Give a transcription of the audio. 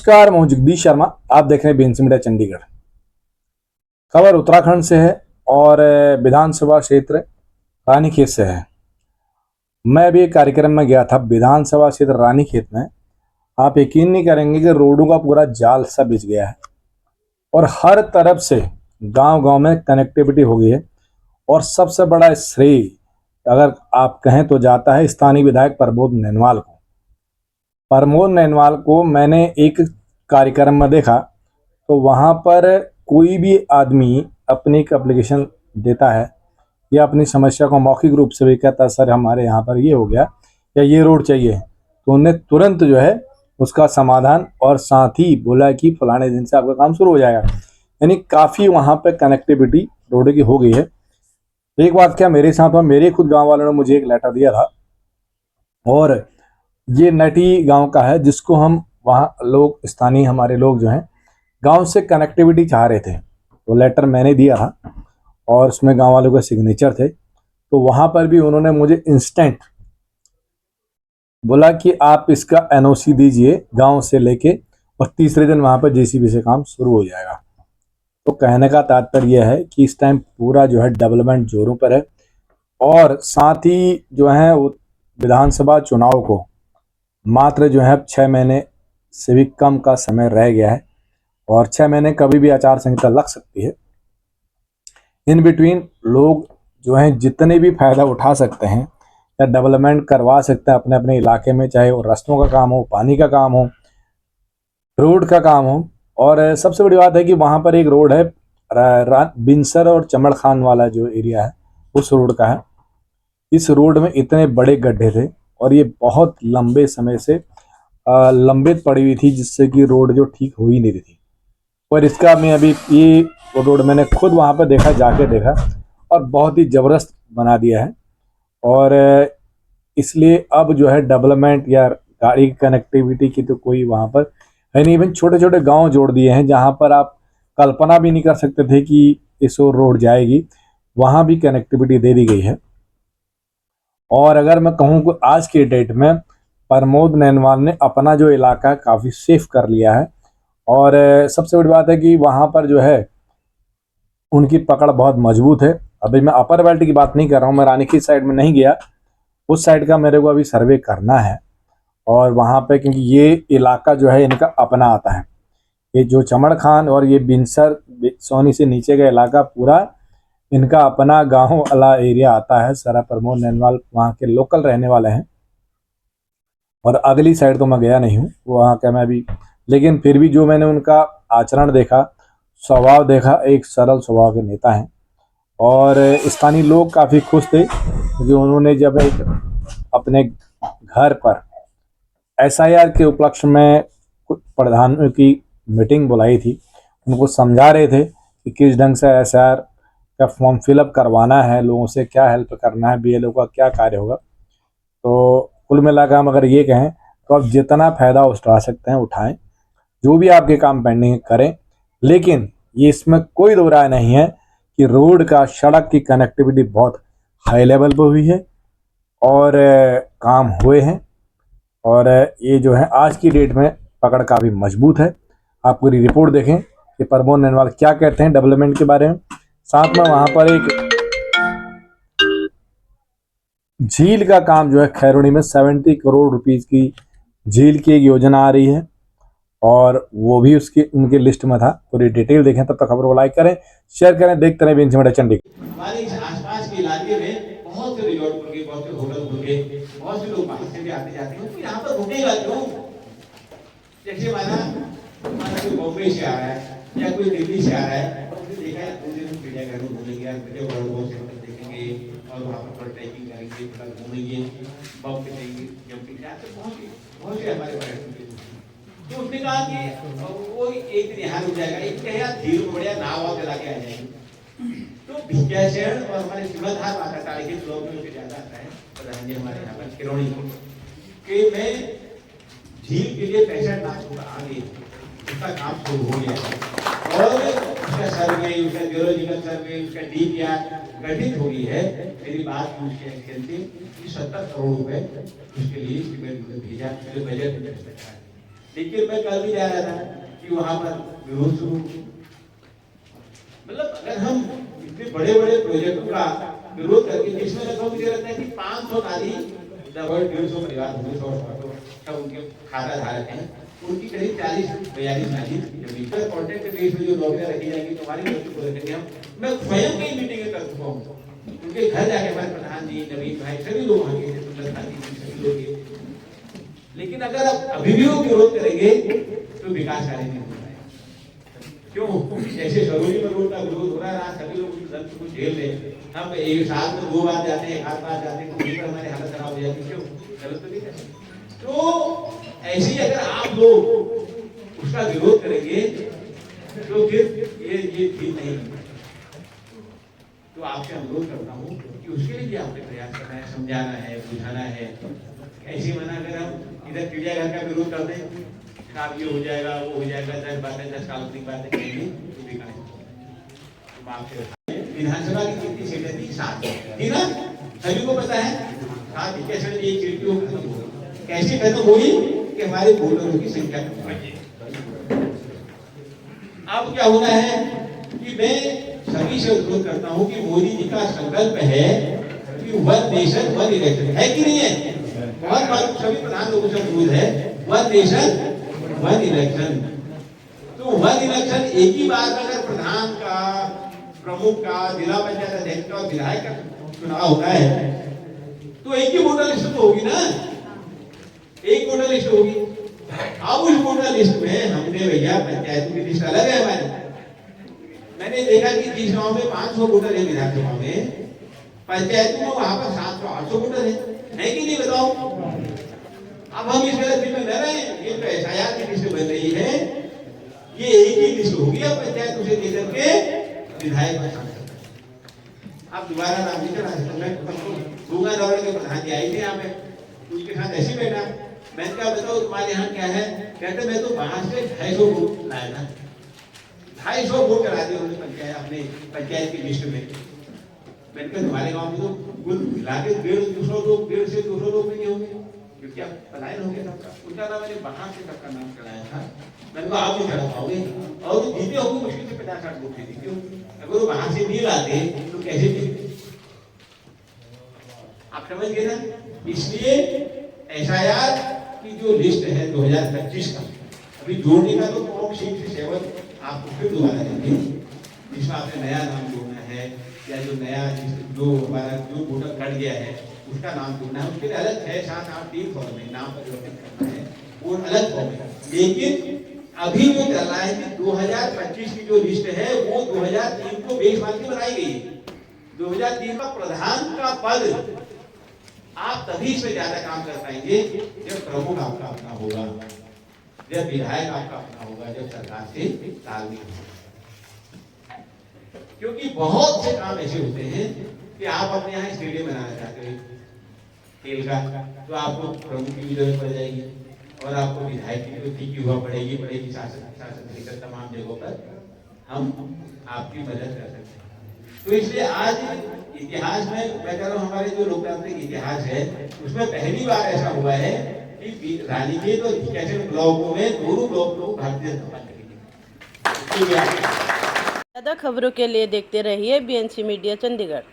नमस्कार, मैं हूं जगदीश शर्मा। आप देख रहे हैं बीएनसी मीडिया चंडीगढ़। खबर उत्तराखंड से है और विधानसभा क्षेत्र रानीखेत से है। मैं अभी एक कार्यक्रम में गया था विधानसभा क्षेत्र रानीखेत में। आप यकीन नहीं करेंगे कि रोडों का पूरा जाल सा बिछ गया है और हर तरफ से गांव-गांव में कनेक्टिविटी हो गई है। और सबसे बड़ा श्रेय अगर आप कहें तो जाता है स्थानीय विधायक प्रमोद नैनवाल को। प्रमोद नैनवाल को मैंने एक कार्यक्रम में देखा तो वहाँ पर कोई भी आदमी अपनी एक एप्लीकेशन देता है या अपनी समस्या को मौखिक रूप से भी कहता है, सर हमारे यहाँ पर ये हो गया या ये रोड चाहिए, तो उन्हें तुरंत जो है उसका समाधान और साथ ही बोला कि फलाने दिन से आपका काम शुरू हो जाएगा। यानी काफ़ी वहाँ पे कनेक्टिविटी रोड की हो गई है। एक बात क्या मेरे साथ हुआ, मेरे खुद गाँव वालों ने मुझे एक लेटर दिया था और ये नटी गांव का है, जिसको हम वहाँ लोग स्थानीय हमारे लोग जो हैं गांव से कनेक्टिविटी चाह रहे थे। वो लेटर मैंने दिया था और उसमें गांव वालों के सिग्नेचर थे। तो वहाँ पर भी उन्होंने मुझे इंस्टेंट बोला कि आप इसका एनओसी दीजिए गांव से लेके, और तीसरे दिन वहाँ पर जेसीबी से काम शुरू हो जाएगा। तो कहने का तात्पर्य यह है कि इस टाइम पूरा जो है डेवलपमेंट जोरों पर है और साथ ही जो है वो विधानसभा चुनाव को मात्र जो है 6 महीने से भी कम का समय रह गया है और 6 महीने कभी भी आचार संहिता लग सकती है। इन बिटवीन लोग जो हैं जितने भी फायदा उठा सकते हैं या डेवलपमेंट करवा सकते हैं अपने अपने इलाके में, चाहे वो रास्तों का काम हो, पानी का काम हो, रोड का काम हो। और सबसे बड़ी बात है कि वहाँ पर एक रोड है बिनसर और चमड़ खान वाला जो एरिया है उस रोड का है। इस रोड में इतने बड़े गड्ढे थे और ये बहुत लंबे समय से लंबित पड़ी हुई थी, जिससे कि रोड जो ठीक हो ही नहीं रही थी। और इसका मैं अभी ये रोड मैंने खुद वहाँ पर देखा, जाके देखा और बहुत ही ज़बरदस्त बना दिया है। और इसलिए अब जो है डेवलपमेंट या गाड़ी की कनेक्टिविटी की तो कोई वहाँ पर है नहीं। इवन छोटे छोटे गांव जोड़ दिए हैं जहाँ पर आप कल्पना भी नहीं कर सकते थे कि इस ओर रोड जाएगी, वहाँ भी कनेक्टिविटी दे दी गई है। और अगर मैं कहूँ कि आज के डेट में प्रमोद नैनवाल ने अपना जो इलाका काफ़ी सेफ कर लिया है। और सबसे बड़ी बात है कि वहाँ पर जो है उनकी पकड़ बहुत मजबूत है। अभी मैं अपर बेल्ट की बात नहीं कर रहा हूँ, मैं रानीखेत साइड में नहीं गया, उस साइड का मेरे को अभी सर्वे करना है। और वहाँ पे क्योंकि ये इलाका जो है इनका अपना आता है, ये जो चमड़ खान और ये बिनसर सोनी से नीचे का इलाका पूरा इनका अपना गांव वाला एरिया आता है। सारा प्रमोद नैनवाल वहाँ के लोकल रहने वाले हैं। और अगली साइड तो मैं गया नहीं हूँ वहाँ का मैं भी, लेकिन फिर भी जो मैंने उनका आचरण देखा, स्वभाव देखा, एक सरल स्वभाव के नेता हैं। और स्थानीय लोग काफ़ी खुश थे क्योंकि उन्होंने जब एक अपने घर पर एसआईआर के उपलक्ष्य में कुछ प्रधानों की मीटिंग बुलाई थी, उनको समझा रहे थे कि किस ढंग से एसआईआर का फॉर्म फिलअप करवाना है, लोगों से क्या हेल्प करना है, बीएलओ का क्या कार्य होगा। तो कुल मिलाकर हम अगर ये कहें तो आप जितना फ़ायदा उठा सकते हैं उठाएं, जो भी आपके काम पेंडिंग करें। लेकिन ये इसमें कोई दो राय नहीं है कि रोड का, सड़क की कनेक्टिविटी बहुत हाई लेवल पर हुई है और काम हुए हैं। और ये जो है आज की डेट में पकड़ काफ़ी मजबूत है। आप पूरी रिपोर्ट देखें कि प्रमोद नैनवाल क्या कहते हैं डेवलपमेंट के बारे में। साथ में वहाँ पर एक झील का काम जो है खैरोनी में 70 करोड़ रुपीस की झील की एक योजना आ रही है और वो भी उसकी उनकी लिस्ट में था। पूरी डिटेल देखें, तब तक खबर को लाइक करें, शेयर करें, देखते रहें बीएनसी मीडिया चंडीगढ़। हमारे आसपास के इलाके में बहुत से रिजॉर्ट खुल गए, बहुत से होटल खुल गए, बहुत से लोग बाहर से भी आते जाते हैं। तो यहाँ पर रुकेगा क्यों? जैसे माना कोई बॉम्बे से आ रहा है या कोई दिल्ली से आ रहा है, और उसने देखा है 2 दिन हम चिड़ियाघर में घूमेंगे, देखेंगे और वहाँ पर ट्रैकिंग करेंगे, थोड़ा घूमेंगे, बम करेंगे, जंपिंग बहुत से हमारे पर्यटन। तो उसने कहा कि वो एक दिन यहाँ रुक जाएगा, एक कहेगा धीरे बढ़िया नाव वाव चला के आ जाएंगे। तो भिज्ञाशरण और हमारे शिवधाम माता ताले के ब्लॉक में उनके ज्यादा आता है प्रधान जी हमारे यहाँ पर खिरौनी कि मैं झील के लिए 65 लाख रुपये आ गई, उसका काम शुरू हो गया और उसका सर्वे, उसका जियोलॉजिकल सर्वे, उसका डीपीआर गठित हो गई है। मेरी बात उसके खेलते 70 करोड़ रुपए उसके लिए भेजा, बजट में लेकिन मैं कल भी जा रहा था कि वहां पर विरोध शुरू, मतलब अगर हम इतने बड़े बड़े प्रोजेक्टों का विरोध करके, जिसमें लगभग मुझे लगता है कि 500 नारी, लगभग 150 परिवार होंगे, 100 सब उनके खाता धारक हैं, उनकी करीब 40-42 नारी जमीन पर कॉन्ट्रैक्ट बेस में जो नौकरियां रखी जाएंगी, तुम्हारी मृत्यु को लेकर हम, मैं स्वयं की मीटिंग कर चुका हूँ, उनके घर जाके हमारे प्रधान जी, नवीन भाई, सभी लोग वहां गए थे, सभी लोग गए। लेकिन अगर आप अभी भी वो विरोध करेंगे तो विकास कार्य नहीं हो पाएगा। क्यों? जैसे सरोजी में रोड का विरोध हो रहा है, सभी लोग कुछ झेल रहे हैं, हम एक साल में 2 बार जाते हैं, 1 बार जाते हैं, तो हमारी हालत खराब हो जाती है। क्यों? गलत तो नहीं है। तो ऐसे ही अगर आप लोग उसका विरोध करेंगे तो फिर ये ठीक नहीं है। तो आपसे अनुरोध करता हूँ कि उसके लिए भी आपने प्रयास करना है, समझाना है, बुझाना है। ऐसी मना अगर हम इधर चिड़ियाघर का विरोध करते हैं, साहब ये हो जाएगा, वो हो जाएगा, 10 बातें 10 काल्पनिक बातें कहेंगे तो विकास विधानसभा की कितनी सीटें थी? 7 थी ना, सभी को पता है। 7 कैसे एक सीट की खत्म हो गई, कैसे खत्म हुई कि हमारे वोटरों की संख्या कम बढ़ी। अब क्या होना है कि मैं सभी से अनुरोध करता हूं कि मोदी जी का संकल्प है कि 1 नेशन 1 इलेक्शन, है कि नहीं है? बहुत बार सभी प्रधान लोगों से अनुरोध है 1 नेशन 1 इलेक्शन। तो 1 इलेक्शन एक ही बार में अगर प्रधान का, प्रमुख का, जिला पंचायत अध्यक्ष का और विधायक का चुनाव होता है तो एक ही वोटर लिस्ट तो होगी ना, एक वोटर लिस्ट होगी। अब उस वोटर लिस्ट में हमने भैया पंचायतों की लिस्ट अलग है हमारी। मैंने देखा कि जिस गांव में 500 वोटर है विधानसभा में, पंचायतों में वहां पर 700-800 वोटर है कि नहीं बताओ? अब हम इस गलती में न रहे, ये तो एसआईआर की लिस्ट बन रही है, ये एक ही लिस्ट होगी अब पंचायतों से लेकर के विधायक बन सकते। अब दोबारा नाम नहीं चला सकता। मैं दूंगा दौड़ के प्रधान जी आई थे यहाँ पे, उसके साथ ऐसे बैठा, मैंने कहा बताओ तुम्हारे यहाँ क्या है? कहते मैं तो बाहर से 250 वोट लाया था, 250 वोट करा दिए उन्होंने पंचायत, अपने पंचायत की लिस्ट में। मैंने कहा तुम्हारे गांव में तो कुल मिला के 150 लोग, 150 से 200 लोग नहीं होंगे, क्योंकि आप पलायन हो गया सबका। उनका नाम मैंने बाहर से सबका नाम चढ़ाया था। मैंने कहा आप नहीं चढ़ा पाओगे, और जीते होंगे मुश्किल से 50-60 वोट से जीते होंगे। अगर वो बाहर से नहीं लाते तो कैसे जीते? आप समझ गए ना? इसलिए एसआईआर की जो लिस्ट है 2025 का, अभी जोड़ने का तो फॉर्म 6 से 7 आपको फिर दोबारा देंगे, जिसमें आपने नया नाम जोड़ना है, या जो नया जो हमारा जो वोटर कट गया है उसका नाम जोड़ना है। उसके लिए अलग 6, 7, 8, 3 फॉर्म है, नाम परिवर्तन करना है, वो अलग फॉर्म है। लेकिन अभी जो चल रहा है कि 2025 की जो लिस्ट है वो 2003 को बेस मान के बनाई गई है। 2003 का प्रधान का पद आप तभी से ज्यादा काम कर पाएंगे जब प्रमुख आपका अपना होगा, जब विधायक आपका अपना होगा, जब सरकार से तालमेल होगा। क्योंकि बहुत से काम ऐसे होते हैं कि आप अपने यहाँ स्टेडियम बनाना चाहते हो खेल का, तो आपको प्रमुख की जरूरत पड़ जाएगी और आपको विधायक की जरूरत की हुआ पड़ेगी, शासन लेकर तमाम जगहों पर हम आपकी मदद कर सकते हैं। तो इसलिए आज इतिहास में मैं कह रहा हूँ, हमारे जो लोकतांत्रिक इतिहास है उसमें पहली बार ऐसा हुआ है कि रानीखेत और कैसे ब्लॉकों में दोनों ब्लॉक को भारतीय जनता पार्टी की। ज़्यादा खबरों के लिए देखते रहिए BNC मीडिया चंडीगढ़।